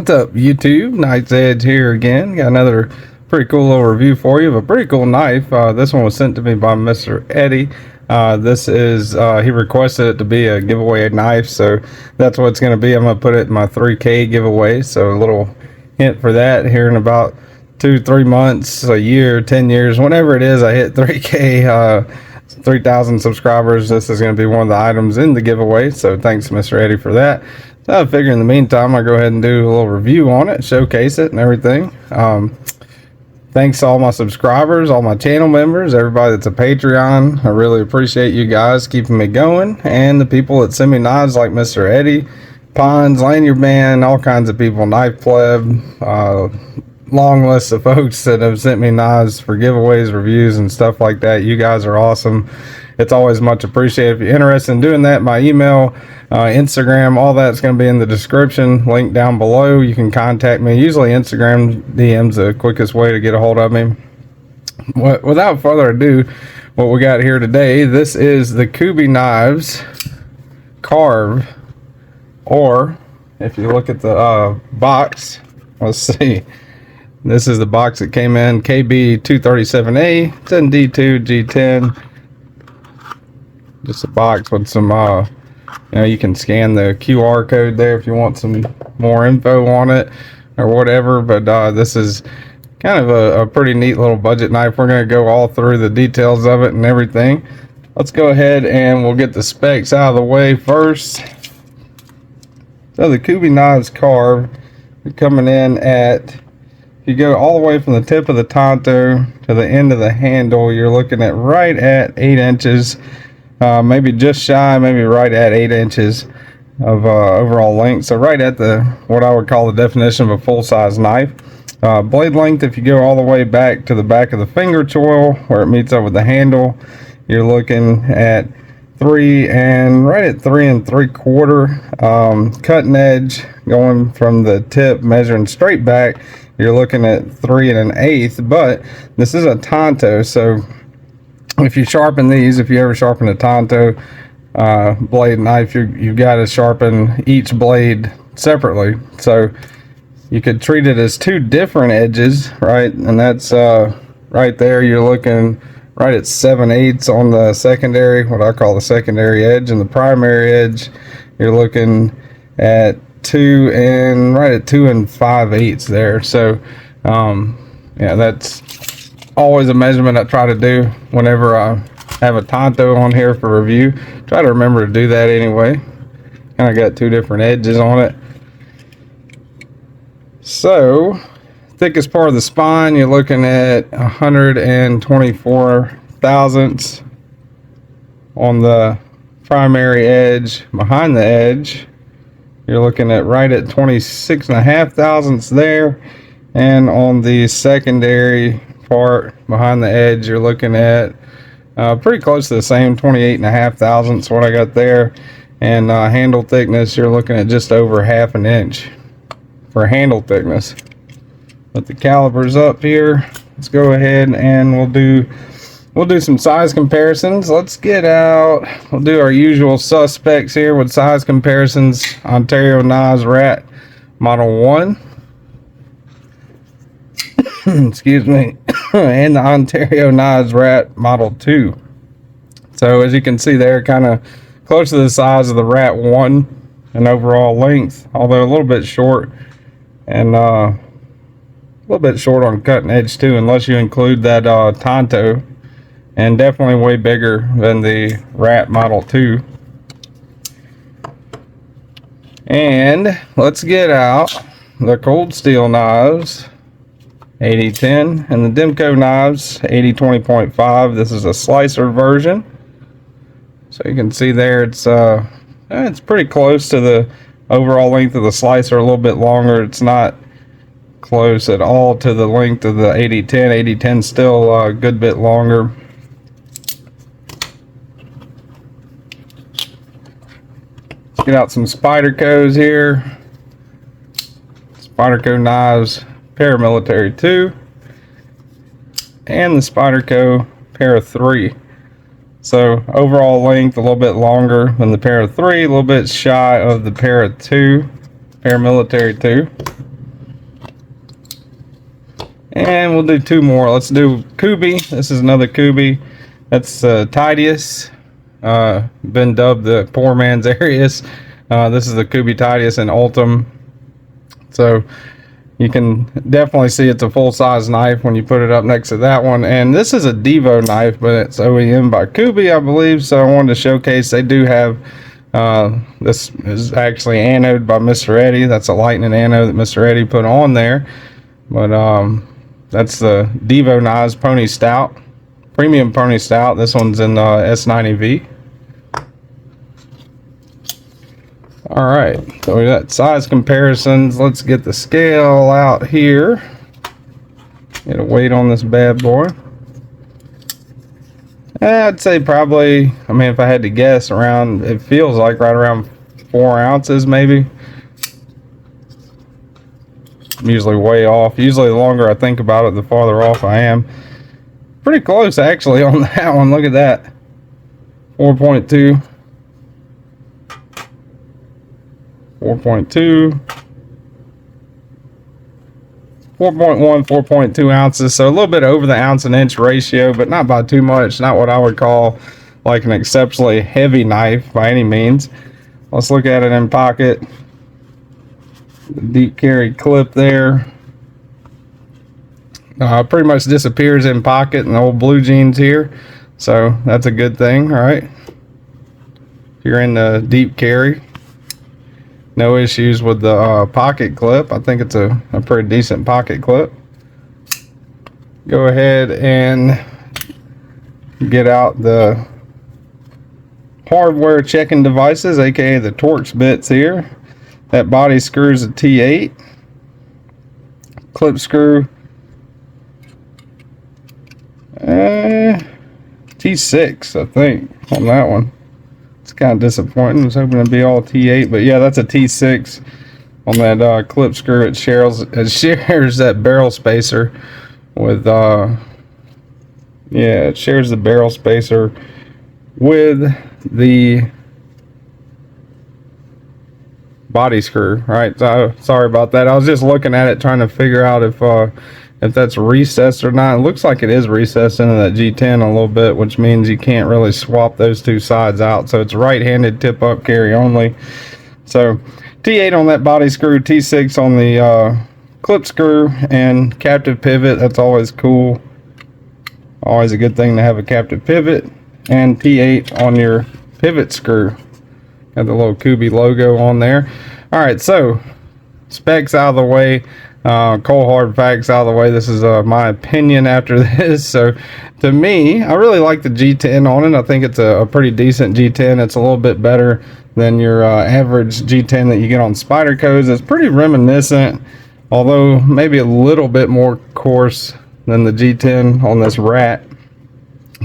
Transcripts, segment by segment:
What's up, YouTube? Knight's Edge here again. Got another pretty cool little review for you of a pretty cool knife. This one was sent to me by Mr. Eddie. This is, he requested it to be a giveaway knife, so that's what it's going to be. I'm going to put it in my 3K giveaway, so a little hint for that here in about 2-3 months, a year, 10 years, whenever it is I hit 3K, 3,000 subscribers. This is going to be one of the items in the giveaway, so thanks Mr. Eddie for that. So I figure in the meantime I'll go ahead and do a little review on it, showcase it and everything. Thanks to all my subscribers, all my channel members, everybody that's a Patreon. I really appreciate you guys keeping me going, and the people that send me knives like Mr. Eddie, Pons, Lanyard Man, all kinds of people, Knife Pleb, long list of folks that have sent me knives for giveaways, reviews, and stuff like that. You guys are awesome. It's always much appreciated. If you're interested in doing that, my email, Instagram, all that's going to be in the description, link down below. You can contact me. Usually Instagram DM's the quickest way to get a hold of me. Without further ado, what we got here today, this is the KnivesShipFree Carve, or if you look at the box, let's see. This is the box that came in, KB237A. It's in D2, G10. Just a box with some, you know, you can scan the QR code there if you want some more info on it or whatever. But this is kind of a pretty neat little budget knife. We're going to go all through the details of it and everything. Let's go ahead and we'll get the specs out of the way first. So the KnivesShipFree Carve, coming in at, if you go all the way from the tip of the Tonto to the end of the handle, you're looking at right at 8 inches. Maybe just shy, maybe right at 8 inches of overall length. So right at the, what I would call the definition of a full-size knife. Blade length, if you go all the way back to the back of the finger choil where it meets up with the handle, you're looking at 3 and right at 3 3/4. Cutting edge going from the tip measuring straight back, you're looking at 3 1/8. But this is a Tonto, so if you sharpen these, if you ever sharpen a Tonto blade knife, you've got to sharpen each blade separately. So you could treat it as 2 different edges, right? And that's right there, you're looking right at 7/8 on the secondary, what I call the secondary edge, and the primary edge, you're looking at 2 and right at 2 5/8 there. So yeah, that's always a measurement I try to do whenever I have a Tonto on here for review. Try to remember to do that anyway. Kind of got 2 different edges on it. So thickest part of the spine, you're looking at 124 thousandths on the primary edge. Behind the edge, you're looking at right at 26.5 thousandths there, and on the secondary part behind the edge, you're looking at pretty close to the same, 28.5 thousandths what I got there. And handle thickness, you're looking at just over 1/2 inch for handle thickness. Put the calipers up here. Let's go ahead and we'll do some size comparisons. Let's get out, we'll do our usual suspects here with size comparisons. Ontario Knives Rat Model 1. Excuse me. And the Ontario Knives Rat Model 2. So as you can see there, kind of close to the size of the Rat 1 in overall length, although a little bit short, and a little bit short on cutting edge too, unless you include that Tonto, and definitely way bigger than the Rat Model 2. And let's get out the Cold Steel Knives 8010 and the Demco Knives 8020.5. This is a slicer version, so you can see there it's pretty close to the overall length of the slicer, a little bit longer. It's not close at all to the length of the 8010. 8010 still a good bit longer. Let's get out some Spydercos here. Spyderco Knives Paramilitary 2 and the Spyderco Para 3. So overall length a little bit longer than the Para 3, a little bit shy of the Para 2, Paramilitary 2. And we'll do two more. Let's do Kubey. This is another Kubey. That's Tidius. Been dubbed the poor man's Arius. This is the Kubey Tidius in Ultim. So you can definitely see it's a full-size knife when you put it up next to that one. And this is a Devo knife, but it's OEM by Kubey, I believe. So I wanted to showcase they do have, this is actually anode by Mr. Eddie. That's a lightning anode that Mr. Eddie put on there. But that's the Devo Knives Pony Stout, premium Pony Stout. This one's in S90V. All right, so we got size comparisons. Let's get the scale out here. Get a weight on this bad boy. I'd say probably, I mean, if I had to guess, around, it feels like right around 4 ounces maybe. I'm usually way off. Usually the longer I think about it, the farther off I am. Pretty close actually on that one. Look at that. 4.2. 4.2, 4.1, 4.2 ounces. So a little bit over the ounce and inch ratio, but not by too much. Not what I would call like an exceptionally heavy knife by any means. Let's look at it in pocket. The deep carry clip there. Pretty much disappears in pocket in the old blue jeans here. So that's a good thing, right? If you're in the deep carry. No issues with the pocket clip. I think it's a pretty decent pocket clip. Go ahead and get out the hardware checking devices, aka the Torx bits here. That body screw is a T8. Clip screw T6, I think, on that one. It's kind of disappointing. I was hoping it'd be all T8, but yeah, that's a T6 on that clip screw. It shares that barrel spacer with yeah, it shares the barrel spacer with the body screw. Right, so sorry about that. I was just looking at it trying to figure out if that's recessed or not. It looks like it is recessed into that G10 a little bit, which means you can't really swap those two sides out. So it's right-handed tip up carry only. So T8 on that body screw, T6 on the clip screw, and captive pivot. That's always cool. Always a good thing to have a captive pivot. And T8 on your pivot screw. Got the little Kubey logo on there. All right, so specs out of the way. Cold hard facts out of the way. This is my opinion after this. So to me, I really like the G10 on it. I think it's a pretty decent G10. It's a little bit better than your average G10 that you get on Spyderco's. It's pretty reminiscent, although maybe a little bit more coarse than the G10 on this rat,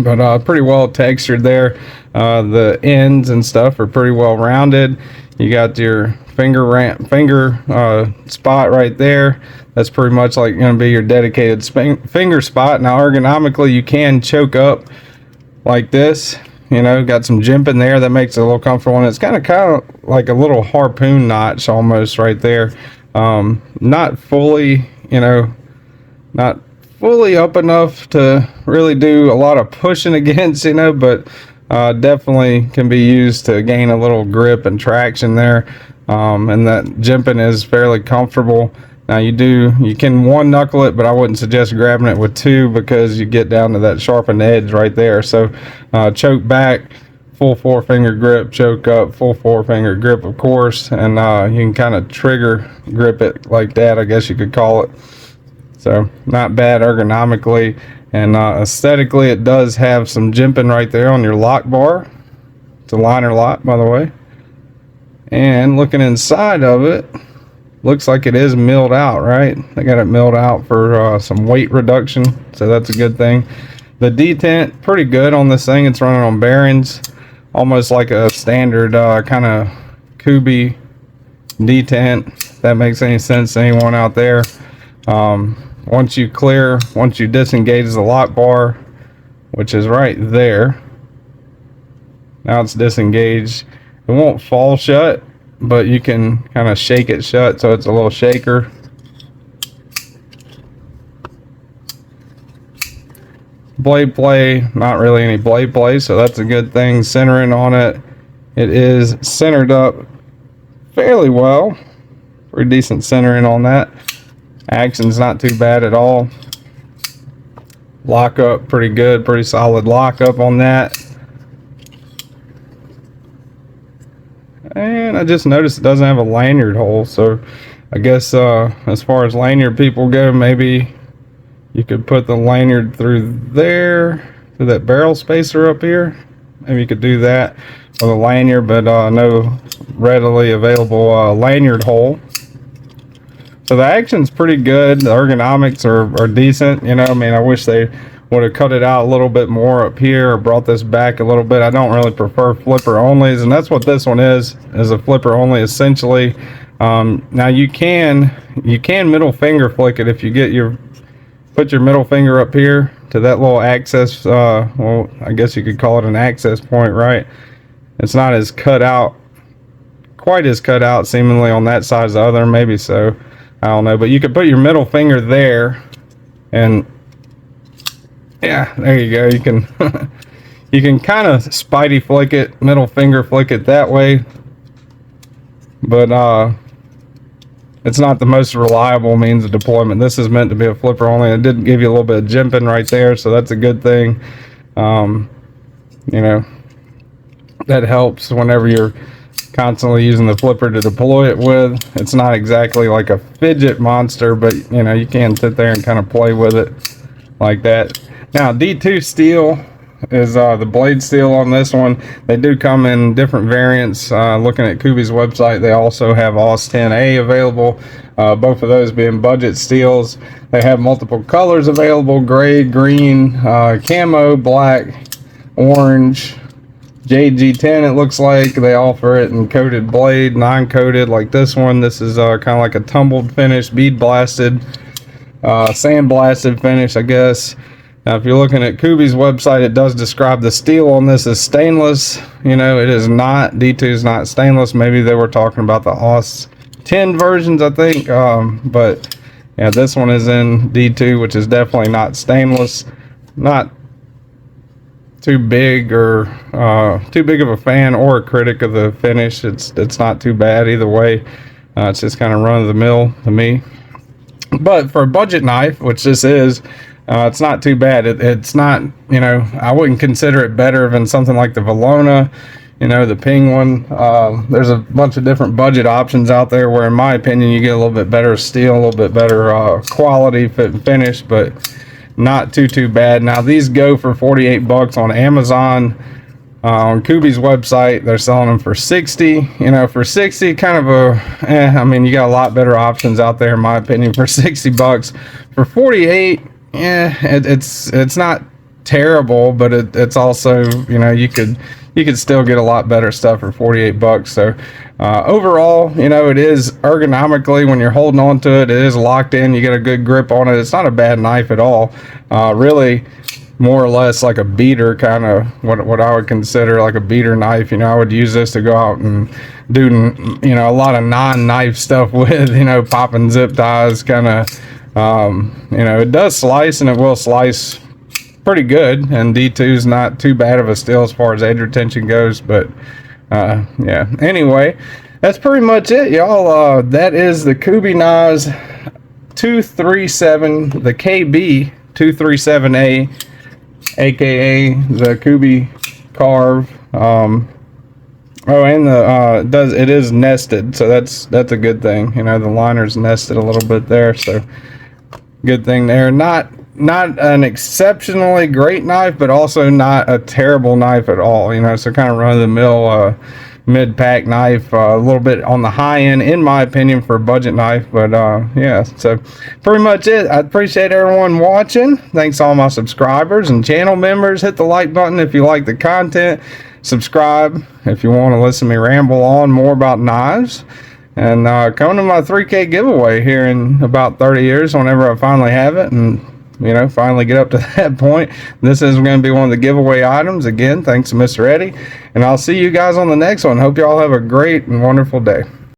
but pretty well textured there. The ends and stuff are pretty well rounded. You got your finger spot right there. That's pretty much like going to be your dedicated finger spot. Now ergonomically you can choke up like this, you know, got some jimping there that makes it a little comfortable, and it's kind of like a little harpoon notch almost right there. Not fully, you know, not fully up enough to really do a lot of pushing against, you know, but definitely can be used to gain a little grip and traction there. And that jimping is fairly comfortable. Now you can one knuckle it, but I wouldn't suggest grabbing it with two because you get down to that sharpened edge right there. So choke back, full forefinger grip, choke up, full forefinger grip, of course, and you can kind of trigger grip it like that, I guess you could call it. So not bad ergonomically, and aesthetically it does have some jimping right there on your lock bar. It's a liner lock, by the way. And looking inside of it, looks like it is milled out, right? They got it milled out for some weight reduction, so that's a good thing. The detent, pretty good on this thing. It's running on bearings, almost like a standard kind of Kubey detent, if that makes any sense to anyone out there. Once you disengage the lock bar, which is right there, now it's disengaged. It won't fall shut, but you can kind of shake it shut, so it's a little shaker. blade play, not really any blade play, so that's a good thing. Centering on it, it is centered up fairly well. Pretty decent centering on that. Action's not too bad at all. Lockup pretty good, pretty solid lockup on that. And I just noticed it doesn't have a lanyard hole, so I guess as far as lanyard people go, maybe you could put the lanyard through there, through that barrel spacer up here. Maybe you could do that with a lanyard, but no readily available lanyard hole. So the action's pretty good. The ergonomics are decent. You know, I mean, I wish they would have cut it out a little bit more up here or brought this back a little bit. I don't really prefer flipper onlys, and that's what this one is a flipper only essentially. Now you can middle finger flick it if you get put your middle finger up here to that little access, well, I guess you could call it an access point, right? It's not as cut out, quite as cut out seemingly on that side as the other, maybe so. I don't know, but you could put your middle finger there, and yeah, there you go. You can you can kind of spidey flick it, middle finger flick it that way, but it's not the most reliable means of deployment. This is meant to be a flipper only. It did give you a little bit of jimping right there, so that's a good thing. You know, that helps whenever you're constantly using the flipper to deploy it with. It's not exactly like a fidget monster, but you know, you can sit there and kind of play with it like that. Now D2 steel is the blade steel on this one. They do come in different variants. Looking at Kubey's website, they also have AUS 10A available, both of those being budget steels. They have multiple colors available: gray, green, camo, black, orange, JG10 it looks like. They offer it in coated blade, non-coated like this one. This is kind of like a tumbled finish, bead blasted, sand blasted finish, I guess. Now if you're looking at Kubey's website, it does describe the steel on this as stainless. You know, it is not. D2 is not stainless. Maybe they were talking about the AUS 10 versions, I think, but yeah, this one is in D2, which is definitely not stainless. Not too big or too big of a fan or a critic of the finish. It's not too bad either way. It's just kind of run of the mill to me. But for a budget knife, which this is, it's not too bad. It's not, you know, I wouldn't consider it better than something like the Valona, you know, the Penguin. There's a bunch of different budget options out there where, in my opinion, you get a little bit better steel, a little bit better quality fit and finish, but not too bad. Now these go for 48 bucks on Amazon. On Kubey's website, they're selling them for 60. You know, for 60, kind of I mean, you got a lot better options out there, in my opinion, for 60 bucks. For 48, it's not terrible, but it's also, you know, you could still get a lot better stuff for 48 bucks. So overall, you know, it is ergonomically, when you're holding on to it, it is locked in. You get a good grip on it. It's not a bad knife at all. Really, more or less like a beater, kind of what I would consider like a beater knife. You know, I would use this to go out and do, you know, a lot of non-knife stuff with, you know, popping zip ties, kind of. You know, it does slice, and it will slice pretty good, and D2 is not too bad of a steel as far as edge retention goes. But yeah, anyway, that's pretty much it, y'all. That is the KnivesShipFree 237, the KB 237A, aka the Kubey Carve. Oh, and it is nested, so that's a good thing. You know, the liner's nested a little bit there, so good thing there. Not an exceptionally great knife, but also not a terrible knife at all. You know, so kind of run-of-the-mill mid-pack knife, a little bit on the high end, in my opinion, for a budget knife. But yeah, so pretty much it. I appreciate everyone watching. Thanks to all my subscribers and channel members. Hit the like button if you like the content. Subscribe if you want to listen to me ramble on more about knives. And coming to my 3K giveaway here in about 30 years, whenever I finally have it, and you know, finally get up to that point. This is going to be one of the giveaway items. Again, thanks to Mr. Eddie, and I'll see you guys on the next one. Hope you all have a great and wonderful day.